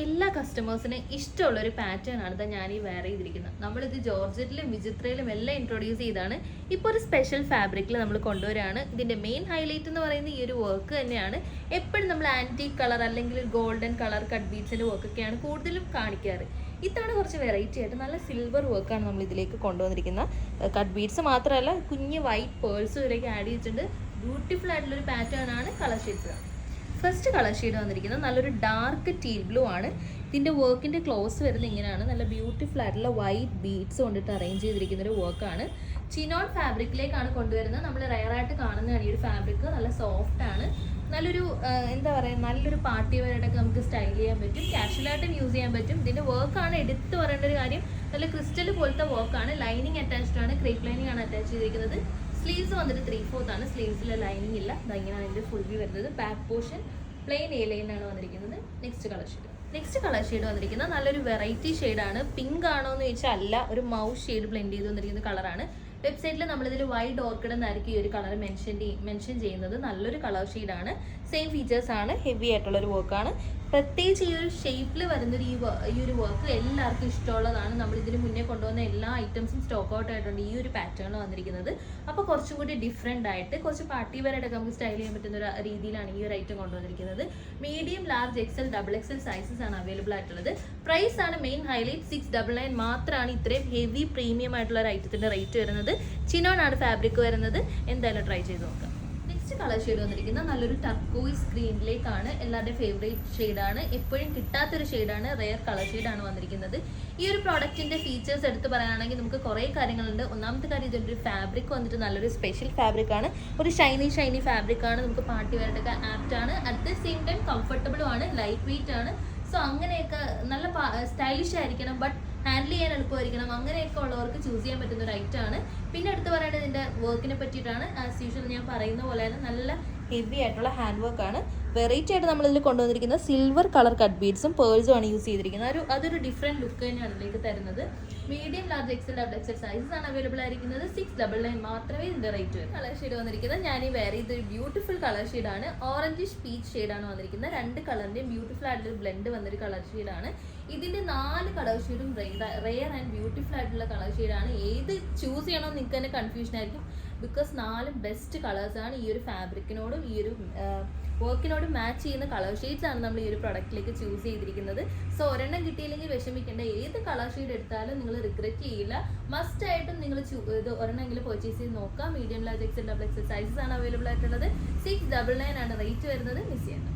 എല്ലാ കസ്റ്റമേഴ്സിനും ഇഷ്ടമുള്ളൊരു പാറ്റേൺ ആണ് ഞാൻ ഈ വെയർ ചെയ്തിരിക്കുന്നത്. നമ്മളിത് ജോർജറ്റിലും വിചിത്രയിലും എല്ലാം ഇൻട്രൊഡ്യൂസ് ചെയ്താണ്. ഇപ്പോൾ ഒരു സ്പെഷ്യൽ ഫാബ്രിക്കിൽ നമ്മൾ കൊണ്ടുവരികയാണ്. ഇതിൻ്റെ മെയിൻ ഹൈലൈറ്റ് എന്ന് പറയുന്നത് ഈ ഒരു വർക്ക് തന്നെയാണ്. എപ്പോഴും നമ്മൾ ആൻറ്റീക് കളർ അല്ലെങ്കിൽ ഗോൾഡൻ കളർ കട്ട് ബീഡ്സിൻ്റെ വർക്കൊക്കെയാണ് കൂടുതലും കാണിക്കാറ്. ഇതാണ് കുറച്ച് വെറൈറ്റി ആയിട്ട് നല്ല സിൽവർ വർക്കാണ് നമ്മൾ ഇതിലേക്ക് കൊണ്ടുവന്നിരിക്കുന്നത്. കട്ട് ബീഡ്സ് മാത്രമല്ല കുഞ്ഞ് വൈറ്റ് പേൾസും ഇതിലേക്ക് ആഡ് ചെയ്തിട്ടുണ്ട്. ബ്യൂട്ടിഫുൾ ആയിട്ടുള്ളൊരു പാറ്റേൺ ആണ്. Colour shades first colour shade വന്നിരിക്കുന്നത് നല്ലൊരു ഡാർക്ക് ടീൽ ബ്ലൂ ആണ്. ഇതിൻ്റെ വർക്കിൻ്റെ ക്ലോസ് വരുന്നത് ഇങ്ങനെയാണ്. നല്ല ബ്യൂട്ടിഫുൾ ആയിട്ടുള്ള വൈറ്റ് ബീഡ്സ് കൊണ്ടിട്ട് അറേഞ്ച് ചെയ്തിരിക്കുന്ന ഒരു വർക്കാണ്. ചിനോൺ ഫാബ്രിക്കിലേക്കാണ് കൊണ്ടുവരുന്നത്. നമ്മൾ റയറായിട്ട് കാണുന്നതാണ് ഈ ഒരു ഫാബ്രിക്. നല്ല സോഫ്റ്റ് ആണ്. നല്ലൊരു എന്താ പറയുക, നല്ലൊരു പാർട്ടി വെയറായിട്ടൊക്കെ നമുക്ക് സ്റ്റൈൽ ചെയ്യാൻ പറ്റും. കാഷ്വലായിട്ടും യൂസ് ചെയ്യാൻ പറ്റും. ഇതിൻ്റെ വർക്കാണ് എടുത്ത് പറയേണ്ട ഒരു കാര്യം. നല്ല ക്രിസ്റ്റൽ പോലത്തെ വർക്കാണ്. ലൈനിങ് അറ്റാച്ച്ഡ് ആണ്. ക്രേപ്പ് ലൈനിങ് ആണ് അറ്റാച്ച് ചെയ്തിരിക്കുന്നത്. സ്ലീവ്സ് വന്നിട്ട് 3/4 ആണ്. സ്ലീവ്സിൽ ലൈനിങ് ഇല്ല. ഇങ്ങനെയാണ് അതിൻ്റെ ഫുൾ വ്യൂ വരുന്നത്. ബാക്ക് പോർഷൻ പ്ലെയിൻ എ ലൈനാണ് വന്നിരിക്കുന്നത്. നെക്സ്റ്റ് കളർ ഷെയ്ഡ് വന്നിരിക്കുന്നത് നല്ലൊരു വെറൈറ്റി ഷെയ്ഡാണ്. പിങ്ക് ആണോ എന്ന് ചോദിച്ചാൽ അല്ല, ഒരു മൗസ് ഷെയ്ഡ് ബ്ലെൻഡ് ചെയ്ത് വന്നിരിക്കുന്ന കളറാണ്. വെബ്സൈറ്റിൽ നമ്മളിതിൽ വൈഡ് ഓർക്കിഡ് എന്നായിരിക്കും ഈ ഒരു കളർ മെൻഷൻ ചെയ്യുന്നത്. നല്ലൊരു കളർ ഷെയ്ഡാണ്. സെയിം ഫീച്ചേഴ്സ് ആണ്. ഹെവി ആയിട്ടുള്ളൊരു വർക്കാണ്. പ്രത്യേകിച്ച് ഈ ഒരു ഷേപ്പിൽ വരുന്നൊരു ഈ ഒരു വർക്ക് എല്ലാവർക്കും ഇഷ്ടമുള്ളതാണ്. നമ്മൾ ഇതിന് മുന്നേ കൊണ്ടുവന്ന എല്ലാ ഐറ്റംസും സ്റ്റോക്ക് ഔട്ട് ആയിട്ടുണ്ട് ഈ ഒരു പാറ്റേണിൽ വന്നിരിക്കുന്നത്. അപ്പോൾ കുറച്ചും കൂടി ഡിഫറെൻ്റ് ആയിട്ട് കുറച്ച് പാർട്ടി വെയറായിട്ടൊക്കെ നമുക്ക് സ്റ്റൈൽ ചെയ്യാൻ പറ്റുന്ന ഒരു രീതിയിലാണ് ഈ ഒരു ഐറ്റം കൊണ്ടുവന്നിരിക്കുന്നത്. Medium, large, XL, XXL sizes ആണ് അവൈലബിൾ ആയിട്ടുള്ളത്. പ്രൈസ് ആണ് മെയിൻ ഹൈലൈറ്റ്. 699 മാത്രമാണ് ഇത്രയും ഹെവി പ്രീമിയം ആയിട്ടുള്ള ഒരു ഐറ്റത്തിൻ്റെ റേറ്റ് വരുന്നത്. ചിനോൺ ആണ് ഫാബ്രിക് വരുന്നത്. എന്തായാലും ട്രൈ ചെയ്ത് നോക്കാം. നെക്സ്റ്റ് കളർ ഷെയ്ഡ് വന്നിരിക്കുന്നത് നല്ലൊരു ടർക്കോയിസ് ഗ്രീനിലേക്കാണ്. എല്ലാവരുടെയും ഫേവറേറ്റ് ഷെയ്ഡാണ്. എപ്പോഴും കിട്ടാത്തൊരു ഷെയ്ഡാണ്. റെയർ കളർ ഷെയ്ഡാണ് വന്നിരിക്കുന്നത്. ഈ ഒരു പ്രോഡക്റ്റിൻ്റെ ഫീച്ചേഴ്സ് എടുത്ത് പറയുകയാണെങ്കിൽ നമുക്ക് കുറേ കാര്യങ്ങളുണ്ട്. ഒന്നാമത്തെ കാര്യം ഇതിൻ്റെ ഒരു ഫാബ്രിക് വന്നിട്ട് നല്ലൊരു സ്പെഷ്യൽ ഫാബ്രിക്കാണ്. ഒരു ഷൈനി ഫാബ്രിക്കാണ്. നമുക്ക് പാർട്ടി വെയറായിട്ടൊക്കെ ആപ്റ്റ് ആണ്. അറ്റ് ദ സെയിം ടൈം കംഫർട്ടബിളും ആണ്. ലൈറ്റ് വെയിറ്റ് ആണ്. സോ അങ്ങനെയൊക്കെ നല്ല സ്റ്റൈലിഷ് ആയിരിക്കണം, ബട്ട് ഹാൻഡിൽ ചെയ്യാൻ എളുപ്പമായിരിക്കണം. അങ്ങനെയൊക്കെ ഉള്ളവർക്ക് ചൂസ് ചെയ്യാൻ പറ്റുന്ന ഒരു ഐറ്റം ആണ്. പിന്നെ എടുത്ത് പറയേണ്ടത് ഇതിൻ്റെ വർക്കിനെ പറ്റിയിട്ടാണ്. ആസ് യൂഷ്വൽ ഞാൻ പറയുന്ന പോലെ തന്നെ നല്ല ഹെവി ആയിട്ടുള്ള ഹാൻഡ് വർക്കാണ്. വെറൈറ്റി ആയിട്ട് നമ്മളിതിൽ കൊണ്ടുവന്നിരിക്കുന്ന സിൽവർ കളർ കട്ട് ബീഡ്സും പേഴ്സും ആണ് യൂസ് ചെയ്തിരിക്കുന്നത്. അതൊരു ഡിഫറെൻറ്റ് ലുക്ക് തന്നെയാണ് ഇതിലേക്ക് തരുന്നത്. Medium, large, XL, XXL sizes ആണ് അവൈലബിൾ ആയിരിക്കുന്നത്. 699 മാത്രമേ ഇതിൻ്റെ റേറ്റ് വരും. കളർ ഷെയ്ഡ് വന്നിരിക്കുന്നത് ഞാൻ ഈ വേറെ ഇതൊരു ബ്യൂട്ടിഫുൾ കളർ ഷെയ്ഡാണ്. ഓറഞ്ചിഷ് പീച്ച് ഷെയ്ഡാണ് വന്നിരിക്കുന്നത്. രണ്ട് കളറിൻ്റെയും ബ്യൂട്ടിഫുൾ ആയിട്ടുള്ള ബ്ലെൻഡ് വന്നൊരു കളർ ഷെയ്ഡാണ്. ഇതിൻ്റെ 4 കളർ ഷെയ്ഡും റെയർ ആൻഡ് ബ്യൂട്ടിഫുൾ ആയിട്ടുള്ള കളർ ഷെയ്ഡാണ്. ഏത് ചൂസ് ചെയ്യണമെന്ന് നിങ്ങൾക്ക് തന്നെ കൺഫ്യൂഷൻ ആയിരിക്കും. ബിക്കോസ് 4 ബെസ്റ്റ് കളേഴ്സാണ്. ഈ ഒരു ഫാബ്രിക്കിനോടും ഈ ഒരു വർക്കിനോട് മാച്ച് ചെയ്യുന്ന കളർ ഷെയ്ഡ്സ് ആണ് നമ്മൾ ഈ ഒരു പ്രൊഡക്റ്റിലേക്ക് ചൂസ് ചെയ്തിരിക്കുന്നത്. സോ ഒരെണ്ണം കിട്ടിയില്ലെങ്കിൽ വിഷമിക്കേണ്ട. ഏത് കളർ ഷെയ്ഡ് എടുത്താലും നിങ്ങൾ റിഗ്രറ്റ് ചെയ്യില്ല. മസ്റ്റ് ആയിട്ടും നിങ്ങൾ ഇത് ഒരെണ്ണമെങ്കിലും പർച്ചേസ് ചെയ്ത് നോക്കാം. മീഡിയം, ലാർജ്, XXL സൈസസ് ആണ് അവൈലബിൾ ആയിട്ടുള്ളത്. 699 ആണ് റേറ്റ് വരുന്നത്. മിസ് ചെയ്യണം.